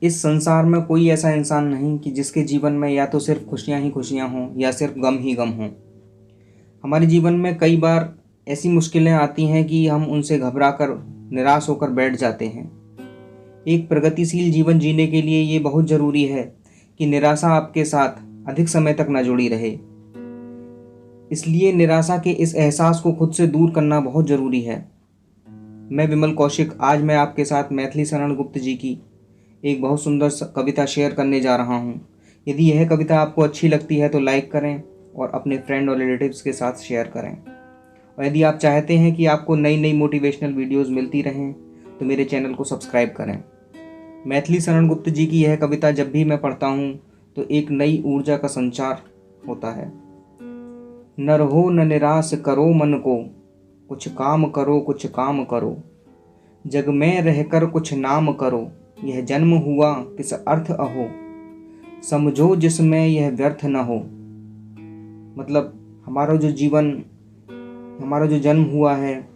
इस संसार में कोई ऐसा इंसान नहीं कि जिसके जीवन में या तो सिर्फ खुशियां ही खुशियां हों या सिर्फ गम ही गम हों। हमारे जीवन में कई बार ऐसी मुश्किलें आती हैं कि हम उनसे घबराकर निराश होकर बैठ जाते हैं। एक प्रगतिशील जीवन जीने के लिए ये बहुत ज़रूरी है कि निराशा आपके साथ अधिक समय तक न जुड़ी रहे। इसलिए निराशा के इस एहसास को खुद से दूर करना बहुत ज़रूरी है। मैं विमल कौशिक आज मैं आपके साथ मैथिली शरण गुप्त जी की एक बहुत सुंदर कविता शेयर करने जा रहा हूँ। यदि यह कविता आपको अच्छी लगती है तो लाइक करें और अपने फ्रेंड और रिलेटिव्स के साथ शेयर करें। और यदि आप चाहते हैं कि आपको नई नई मोटिवेशनल वीडियोस मिलती रहें तो मेरे चैनल को सब्सक्राइब करें। मैथिली शरण गुप्त जी की यह कविता जब भी मैं पढ़ता हूँ तो एक नई ऊर्जा का संचार होता है। न रहो न निराश करो मन को, कुछ काम करो कुछ काम करो। जग में रहकर कुछ नाम करो, यह जन्म हुआ किस अर्थ अहो। समझो जिसमें यह व्यर्थ न हो। मतलब हमारा जो जन्म हुआ है,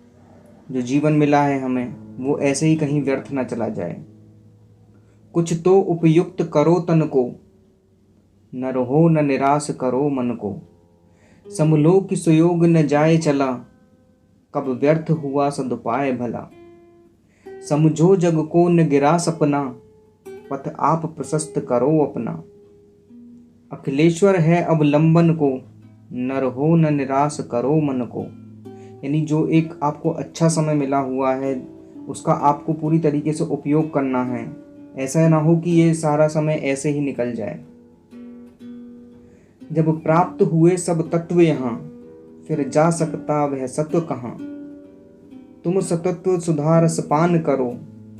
जो जीवन मिला है हमें, वो ऐसे ही कहीं व्यर्थ न चला जाए। कुछ तो उपयुक्त करो तन को, न रहो न निराश करो मन को। संभलो कि सुयोग न जाए चला, कब व्यर्थ हुआ सदुपाय भला। समझो जग को न गिरा सपना, पथ आप प्रशस्त करो अपना। अखिलेश्वर है अवलंबन को, न रहो न निराश करो मन को। यानी जो एक आपको अच्छा समय मिला हुआ है उसका आपको पूरी तरीके से उपयोग करना है। ऐसा ना हो कि ये सारा समय ऐसे ही निकल जाए। जब प्राप्त हुए सब तत्व यहाँ, फिर जा सकता वह सत्व कहाँ। तुम सतत्व सुधार सपान करो,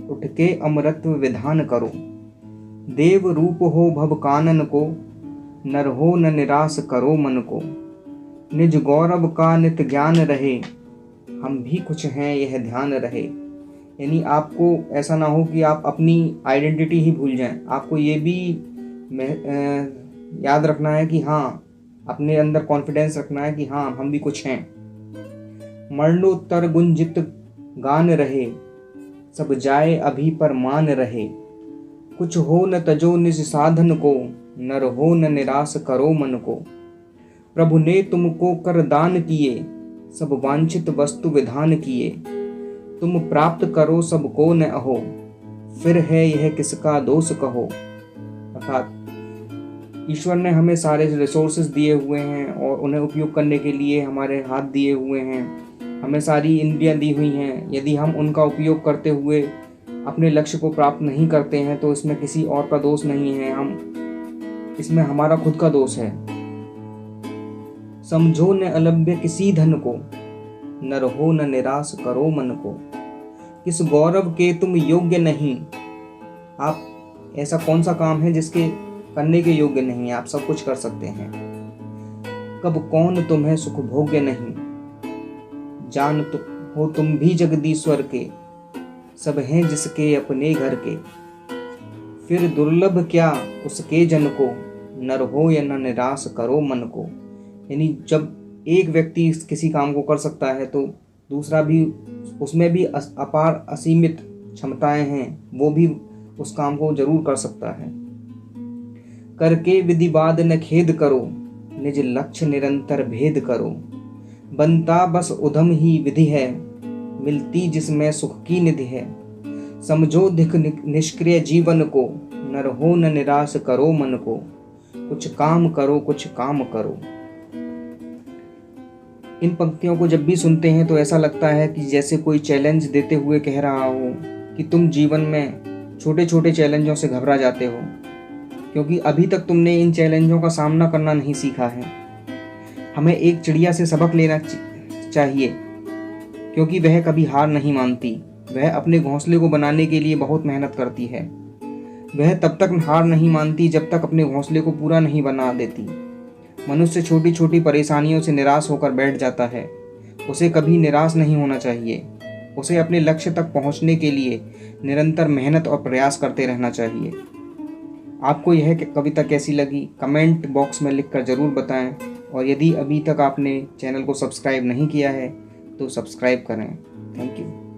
उठ के अमरत्व विधान करो। देव रूप हो भव कानन को, नर हो न निराश करो मन को। निज गौरव का नित ज्ञान रहे, हम भी कुछ हैं यह ध्यान रहे। यानी आपको ऐसा ना हो कि आप अपनी आइडेंटिटी ही भूल जाएं। आपको ये भी याद रखना है कि हाँ, अपने अंदर कॉन्फिडेंस रखना है कि हाँ हम भी कुछ हैं। मरणोत्तर गुंजित गान रहे, सब जाए अभी पर मान रहे। कुछ हो न तजो निज साधन को, नर हो न निराश करो मन को। प्रभु ने तुमको कर दान किए, सब वांछित वस्तु विधान किए। तुम प्राप्त करो सबको न अहो, फिर है यह किसका दोष कहो। अर्थात ईश्वर ने हमें सारे रिसोर्सेज दिए हुए हैं और उन्हें उपयोग करने के लिए हमारे हाथ दिए हुए हैं, हमें सारी इंद्रियां दी हुई हैं। यदि हम उनका उपयोग करते हुए अपने लक्ष्य को प्राप्त नहीं करते हैं तो इसमें किसी और का दोष नहीं है, इसमें हमारा खुद का दोष है। समझो न अलभ्य किसी धन को, न रहो न निराश करो मन को। किस गौरव के तुम योग्य नहीं। आप ऐसा कौन सा काम है जिसके करने के योग्य नहीं, आप सब कुछ कर सकते हैं। कब कौन तुम्हें सुख भोग्य नहीं। जान हो तुम भी जगदीश्वर के, सब हैं जिसके अपने घर के। फिर दुर्लभ क्या उसके जन को, नर हो या न निराश करो मन को। यानी जब एक व्यक्ति किसी काम को कर सकता है तो दूसरा भी, उसमें भी अपार असीमित क्षमताएं हैं, वो भी उस काम को जरूर कर सकता है। करके विधिवाद न खेद करो, निज लक्ष्य निरंतर भेद करो। बनता बस उधम ही विधि है, मिलती जिसमें सुख की निधि है। समझो धिक निष्क्रिय जीवन को, नर हो न निराश करो मन को। कुछ काम करो कुछ काम करो। इन पंक्तियों को जब भी सुनते हैं तो ऐसा लगता है कि जैसे कोई चैलेंज देते हुए कह रहा हो कि तुम जीवन में छोटे छोटे चैलेंजों से घबरा जाते हो, क्योंकि अभी तक तुमने इन चैलेंजों का सामना करना नहीं सीखा है। हमें एक चिड़िया से सबक लेना चाहिए, क्योंकि वह कभी हार नहीं मानती। वह अपने घोंसले को बनाने के लिए बहुत मेहनत करती है। वह तब तक हार नहीं मानती जब तक अपने घोंसले को पूरा नहीं बना देती। मनुष्य छोटी छोटी परेशानियों से निराश होकर बैठ जाता है। उसे कभी निराश नहीं होना चाहिए। उसे अपने लक्ष्य तक पहुंचने के लिए निरंतर मेहनत और प्रयास करते रहना चाहिए। आपको यह कविता कैसी लगी कमेंट बॉक्स में लिखकर ज़रूर बताएं। और यदि अभी तक आपने चैनल को सब्सक्राइब नहीं किया है तो सब्सक्राइब करें। Thank you.